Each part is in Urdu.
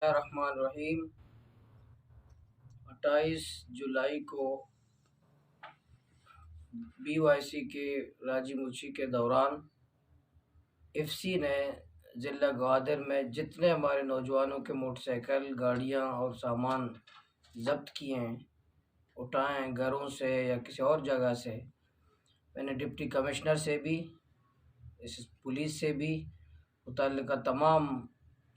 الرحمن الرحیم 28 جولائی کو بی وائی سی کے راجی موچی کے دوران ایف سی نے ضلع گوادر میں جتنے ہمارے نوجوانوں کے موٹر سائیکل گاڑیاں اور سامان ضبط کیے ہیں، اٹھائے ہیں گھروں سے یا کسی اور جگہ سے، میں نے ڈپٹی کمشنر سے بھی، پولیس سے بھی، متعلقہ تمام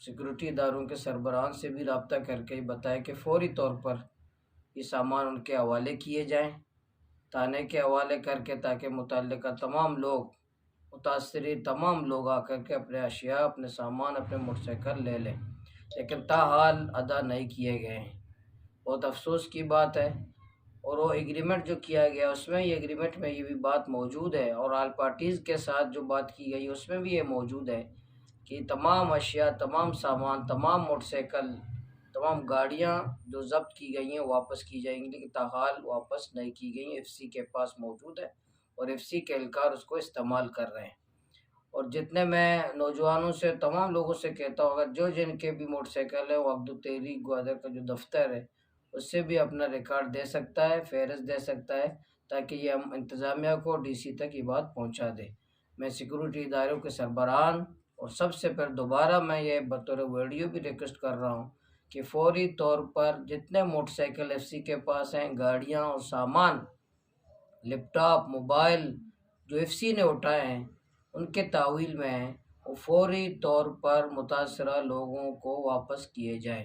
سیکورٹی اداروں کے سربراہان سے بھی رابطہ کر کے بتایا کہ فوری طور پر یہ سامان ان کے حوالے کیے جائیں، تھانے کے حوالے کر کے، تاکہ متعلقہ تمام لوگ، متاثرین تمام لوگ آ کر کے اپنے اشیاء، اپنے سامان، اپنے موٹر سائیکل لے لیں، لیکن تاحال ادا نہیں کیے گئے ہیں۔ بہت افسوس کی بات ہے۔ اور وہ ایگریمنٹ جو کیا گیا، اس میں یہ ایگریمنٹ میں یہ بھی بات موجود ہے، اور آل پارٹیز کے ساتھ جو بات کی گئی اس میں بھی یہ موجود ہے کہ تمام اشیاء، تمام سامان، تمام موٹر سائیکل، تمام گاڑیاں جو ضبط کی گئی ہیں واپس کی جائیں گی، لیکن تاحال واپس نہیں کی گئی ہیں۔ ایف سی کے پاس موجود ہے اور ایف سی کے اہلکار اس کو استعمال کر رہے ہیں۔ اور جتنے میں نوجوانوں سے، تمام لوگوں سے کہتا ہوں، اگر جن کے بھی موٹر سائیکل ہے، وہ عبد التحریک گوادر کا جو دفتر ہے اس سے بھی اپنا ریکارڈ دے سکتا ہے، فہرست دے سکتا ہے، تاکہ یہ ہم انتظامیہ کو، ڈی سی تک یہ بات پہنچا دے۔ میں سیکورٹی اداروں کے سربراہان اور سب سے پھر دوبارہ میں یہ بطور ویڈیو بھی ریکویسٹ کر رہا ہوں کہ فوری طور پر جتنے موٹر سائیکل ایف سی کے پاس ہیں، گاڑیاں اور سامان، لیپ ٹاپ، موبائل جو ایف سی نے اٹھائے ہیں، ان کے تحویل میں ہیں، وہ فوری طور پر متاثرہ لوگوں کو واپس کیے جائیں۔